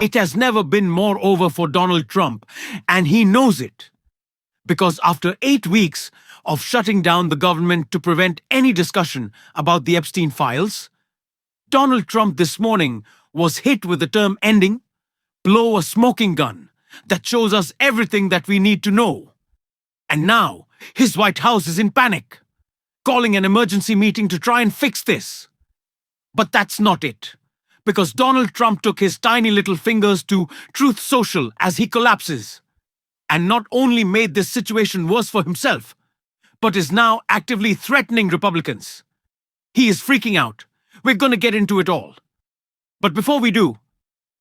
It has never been more over for Donald Trump, and he knows it. Because after 8 weeks of shutting down the government to prevent any discussion about the Epstein files, Donald Trump this morning was hit with the term ending, blow a smoking gun that shows us everything that we need to know. And now his White House is in panic, calling an emergency meeting to try and fix this. But that's not it. Because Donald Trump took his tiny little fingers to Truth Social as he collapses, and not only made this situation worse for himself, but is now actively threatening Republicans. He is freaking out. We're going to get into it all. But before we do,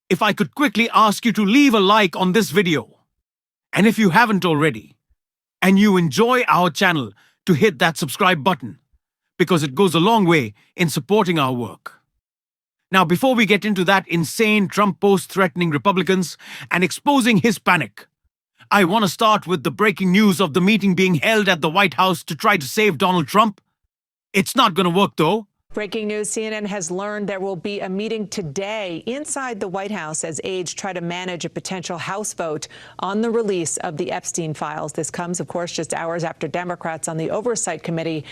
if I could quickly ask you to leave a like on this video. And if you haven't already, and you enjoy our channel, to hit that subscribe button, because it goes a long way in supporting our work. Now, before we get into that insane Trump post threatening Republicans and exposing his panic, I want to start with the breaking news of the meeting being held at the White House to try to save Donald Trump. It's not going to work, though. Breaking news, CNN has learned there will be a meeting today inside the White House as aides try to manage a potential House vote on the release of the Epstein files. This comes, of course, just hours after Democrats on the Oversight Committee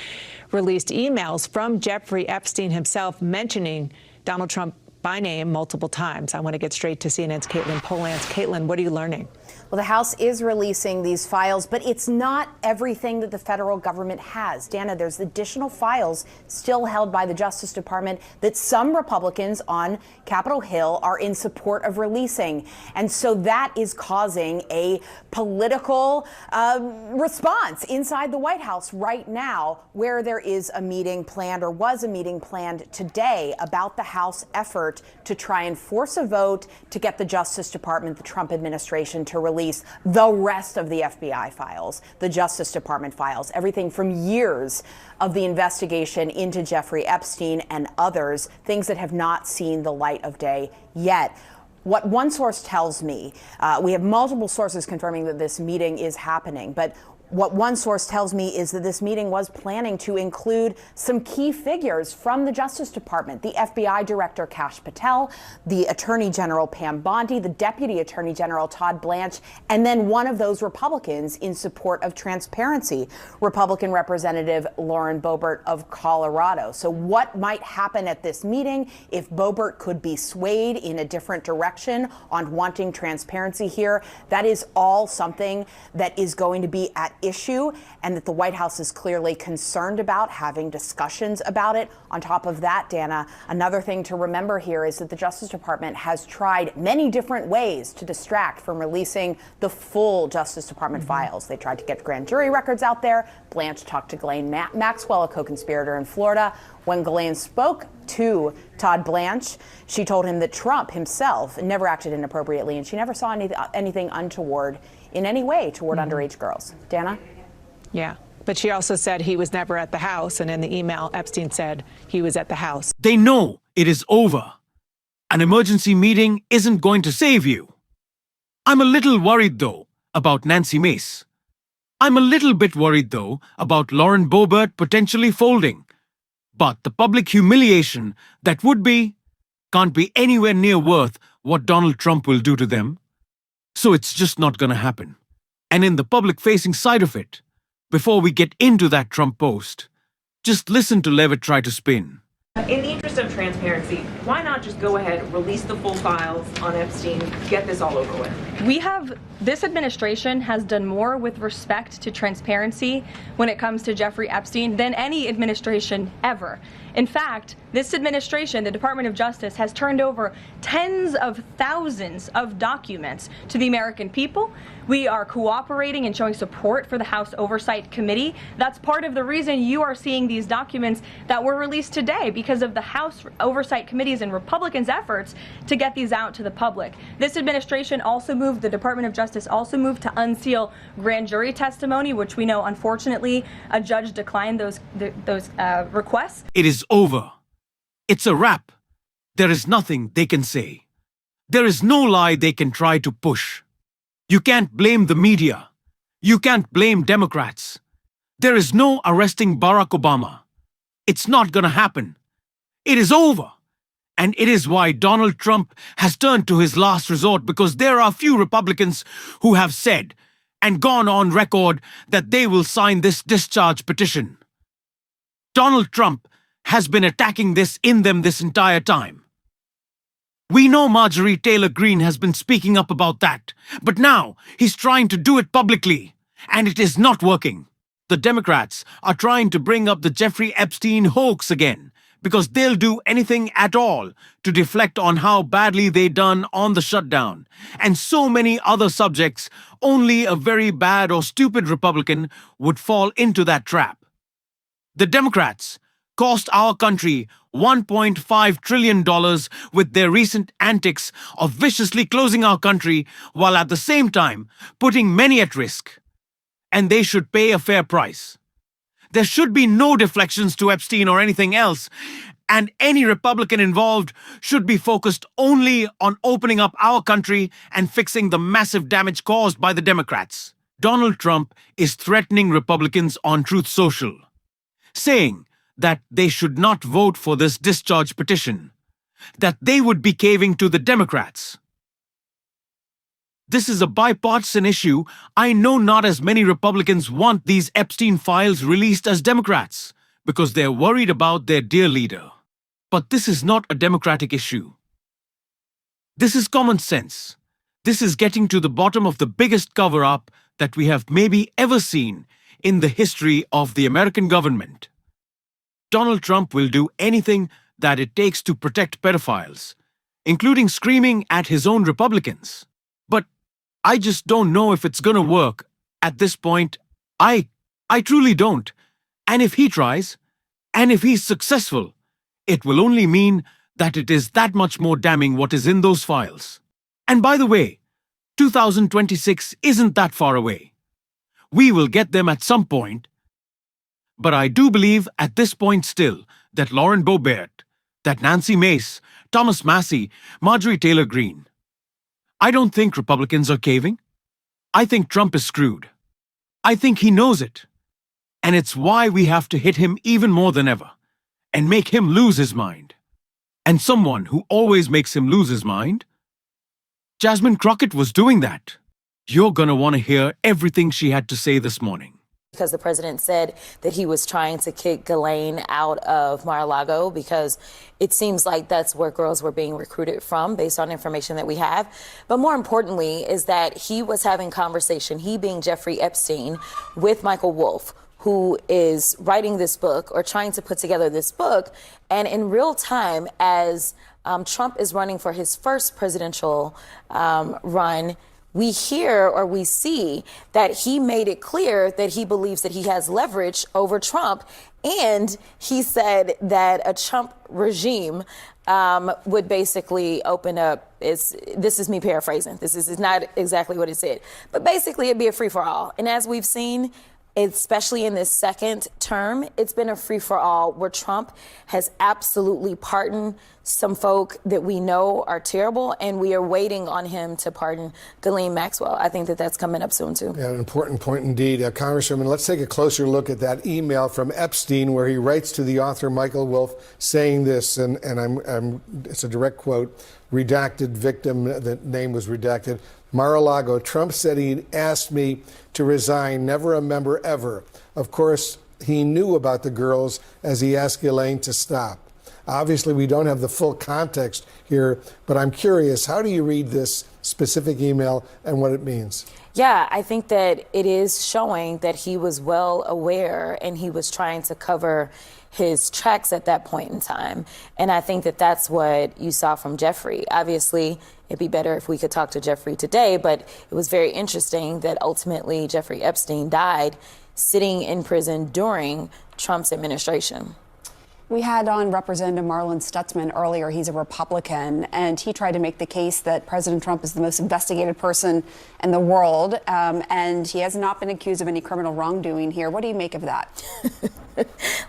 released emails from Jeffrey Epstein himself mentioning Donald Trump by name multiple times. I want to get straight to CNN's Caitlin Polans. Caitlin, what are you learning? Well, the House is releasing these files, but it's not everything that the federal government has. Dana, there's additional files still held by the Justice Department that some Republicans on Capitol Hill are in support of releasing. And so that is causing a political response inside the White House right now, where there is a meeting planned, or was a meeting planned today, about the House effort to try and force a vote to get the Justice Department, the Trump administration, to release the rest of the FBI files, the Justice Department files, everything from years of the investigation into Jeffrey Epstein and others, things that have not seen the light of day yet. What one source tells me, we have multiple sources confirming that this meeting is happening, but what one source tells me is that this meeting was planning to include some key figures from the Justice Department: the FBI Director Kash Patel, the Attorney General Pam Bondi, the Deputy Attorney General Todd Blanche, and then one of those Republicans in support of transparency, Republican Representative Lauren Boebert of Colorado. So what might happen at this meeting if Boebert could be swayed in a different direction on wanting transparency here? That is all something that is going to be at issue, and that the White House is clearly concerned about, having discussions about it. On top of that, Dana, another thing to remember here is that the Justice Department has tried many different ways to distract from releasing the full Justice Department files. They tried to get grand jury records out there. Blanche talked to Ghislaine Maxwell, a co-conspirator in Florida. When Ghislaine spoke to Todd Blanche, she told him that Trump himself never acted inappropriately, and she never saw anything untoward in any way toward underage girls. Dana? Yeah, but she also said he was never at the House, and in the email, Epstein said he was at the House. They know it is over. An emergency meeting isn't going to save you. I'm a little worried, though, about Nancy Mace. I'm a little bit worried, though, about Lauren Boebert potentially folding. But the public humiliation that would be can't be anywhere near worth what Donald Trump will do to them. So it's just not going to happen. And in the public-facing side of it, before we get into that Trump post, just listen to Levitt try to spin. In the interest of transparency, why not just go ahead, release the full files on Epstein, get this all over with? This administration has done more with respect to transparency when it comes to Jeffrey Epstein than any administration ever. In fact, this administration, the Department of Justice, has turned over tens of thousands of documents to the American people. We are cooperating and showing support for the House Oversight Committee. That's part of the reason you are seeing these documents that were released today, because of the House Oversight Committee's and Republicans' efforts to get these out to the public. This administration also moved, the Department of Justice also moved to unseal grand jury testimony, which we know, unfortunately, a judge declined those requests. It is over. It's a wrap. There is nothing they can say. There is no lie they can try to push. You can't blame the media. You can't blame Democrats. There is no arresting Barack Obama. It's not gonna happen. It is over. And it is why Donald Trump has turned to his last resort, because there are few Republicans who have said and gone on record that they will sign this discharge petition. Donald Trump has been attacking this in them this entire time. We know Marjorie Taylor Greene has been speaking up about that, but now he's trying to do it publicly, and it is not working. The Democrats are trying to bring up the Jeffrey Epstein hoax again, because they'll do anything at all to deflect on how badly they done on the shutdown, and so many other subjects. Only a very bad or stupid Republican would fall into that trap. The Democrats cost our country $1.5 trillion with their recent antics of viciously closing our country, while at the same time putting many at risk. And they should pay a fair price. There should be no deflections to Epstein or anything else, and any Republican involved should be focused only on opening up our country and fixing the massive damage caused by the Democrats. Donald Trump is threatening Republicans on Truth Social, saying that they should not vote for this discharge petition, that they would be caving to the Democrats. This is a bipartisan issue. I know not as many Republicans want these Epstein files released as Democrats, because they're worried about their dear leader. But this is not a Democratic issue. This is common sense. This is getting to the bottom of the biggest cover-up that we have maybe ever seen in the history of the American government. Donald Trump will do anything that it takes to protect pedophiles, including screaming at his own Republicans. But I just don't know if it's gonna work. At this point, I truly don't. And if he tries, and if he's successful, it will only mean that it is that much more damning what is in those files. And by the way, 2026 isn't that far away. We will get them at some point. But I do believe at this point still that Lauren Boebert, that Nancy Mace, Thomas Massie, Marjorie Taylor Greene, I don't think Republicans are caving. I think Trump is screwed. I think he knows it. And it's why we have to hit him even more than ever and make him lose his mind. And someone who always makes him lose his mind, Jasmine Crockett was doing that. You're gonna want to hear everything she had to say this morning. Because the president said that he was trying to kick Ghislaine out of Mar-a-Lago because it seems like that's where girls were being recruited from based on information that we have. But more importantly is that he was having conversation, he being Jeffrey Epstein, with Michael Wolff, who is writing this book or trying to put together this book. And in real time, as Trump is running for his first presidential run, we hear or we see that he made it clear that he believes that he has leverage over Trump. And he said that a Trump regime would basically open up, this is me paraphrasing, this is not exactly what it said, but basically it'd be a free for all. And as we've seen, especially in this second term, it's been a free-for-all where Trump has absolutely pardoned some folk that we know are terrible, and we are waiting on him to pardon Ghislaine Maxwell. I think that that's coming up soon, too. Yeah, an important point indeed. Congresswoman, let's take a closer look at that email from Epstein where he writes to the author, Michael Wolff, saying this, and it's a direct quote, redacted victim, the name was redacted. Mar-a-Lago, Trump said he'd asked me to resign, never a member ever. Of course, he knew about the girls as he asked Ghislaine to stop. Obviously, we don't have the full context here, but I'm curious, how do you read this specific email and what it means? Yeah, I think that it is showing that he was well aware and he was trying to cover his tracks at that point in time. And I think that that's what you saw from Jeffrey. Obviously, it'd be better if we could talk to Jeffrey today, but it was very interesting that ultimately Jeffrey Epstein died sitting in prison during Trump's administration. We had on Representative Marlon Stutzman earlier. He's a Republican, and he tried to make the case that President Trump is the most investigated person in the world, and he has not been accused of any criminal wrongdoing here. What do you make of that?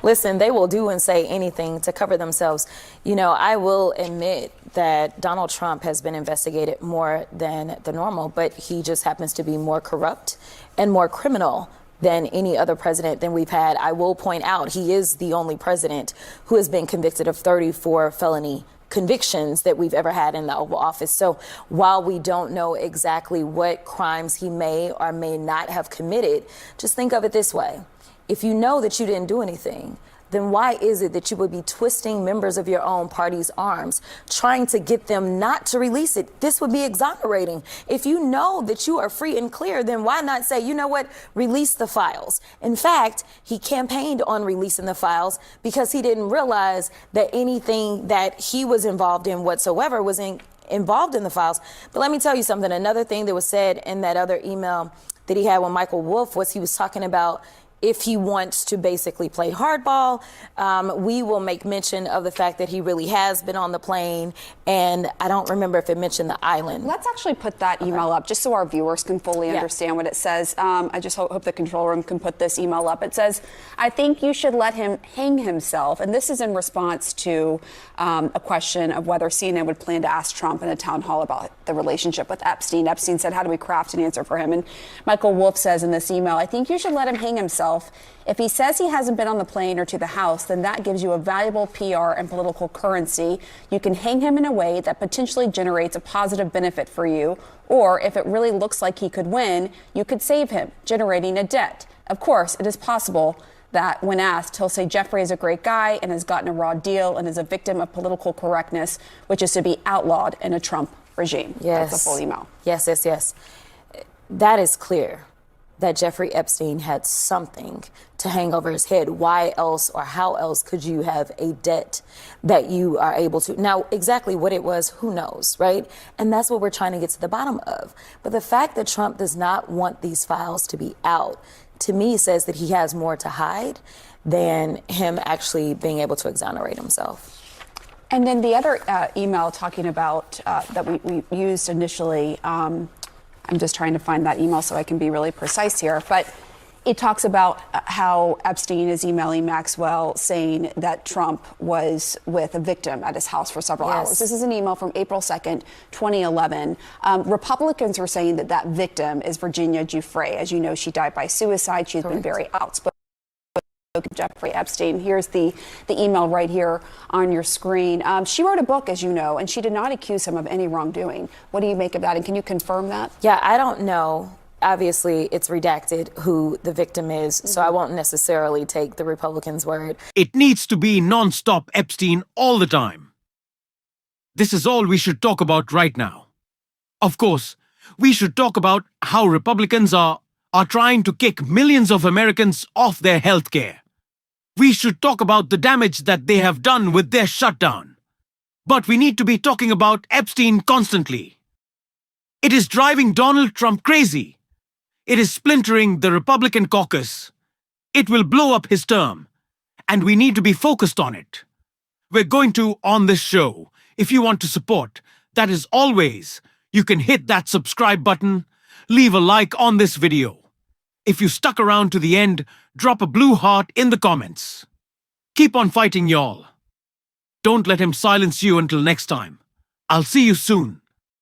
Listen, they will do and say anything to cover themselves. You know, I will admit that Donald Trump has been investigated more than the normal, but he just happens to be more corrupt and more criminal than any other president than we've had. I will point out he is the only president who has been convicted of 34 felony convictions that we've ever had in the Oval Office. So while we don't know exactly what crimes he may or may not have committed, just think of it this way. If you know that you didn't do anything, then why is it that you would be twisting members of your own party's arms, trying to get them not to release it? This would be exonerating. If you know that you are free and clear, then why not say, you know what, release the files? In fact, he campaigned on releasing the files because he didn't realize that anything that he was involved in whatsoever was involved in the files. But let me tell you something. Another thing that was said in that other email that he had with Michael Wolff was he was talking about if he wants to basically play hardball, we will make mention of the fact that he really has been on the plane. And I don't remember if it mentioned the island. Let's actually put that email up just so our viewers can fully understand what it says. I just hope the control room can put this email up. It says, I think you should let him hang himself. And this is in response to a question of whether CNN would plan to ask Trump in a town hall about the relationship with Epstein. Epstein said, how do we craft an answer for him? And Michael Wolff says in this email, I think you should let him hang himself. If he says he hasn't been on the plane or to the House, then that gives you a valuable PR and political currency. You can hang him in a way that potentially generates a positive benefit for you. Or if it really looks like he could win, you could save him, generating a debt. Of course, it is possible that when asked, he'll say Jeffrey is a great guy and has gotten a raw deal and is a victim of political correctness, which is to be outlawed in a Trump regime. Yes. That's the full email. Yes, yes, yes. That is clear that Jeffrey Epstein had something to hang over his head. Why else or how else could you have a debt that you are able to? Now, exactly what it was, who knows, right? And that's what we're trying to get to the bottom of. But the fact that Trump does not want these files to be out, to me, says that he has more to hide than him actually being able to exonerate himself. And then the other email talking about that we used initially, I'm just trying to find that email so I can be really precise here. But it talks about how Epstein is emailing Maxwell saying that Trump was with a victim at his house for several hours. This is an email from April 2nd, 2011. Republicans are saying that that victim is Virginia Giuffre. As you know, she died by suicide. She's been very outspoken. Jeffrey Epstein. Here's the email right here on your screen. She wrote a book, as you know, and she did not accuse him of any wrongdoing. What do you make of that? And can you confirm that? Yeah, I don't know. Obviously, it's redacted who the victim is, so I won't necessarily take the Republicans' word. It needs to be non-stop Epstein all the time. This is all we should talk about right now. Of course, we should talk about how Republicans are trying to kick millions of Americans off their health care. We should talk about the damage that they have done with their shutdown. But we need to be talking about Epstein constantly. It is driving Donald Trump crazy. It is splintering the Republican caucus. It will blow up his term. And we need to be focused on it. We're going to on this show. If you want to support, that is always, you can hit that subscribe button, leave a like on this video. If you stuck around to the end, drop a blue heart in the comments. Keep on fighting, y'all. Don't let him silence you until next time. I'll see you soon.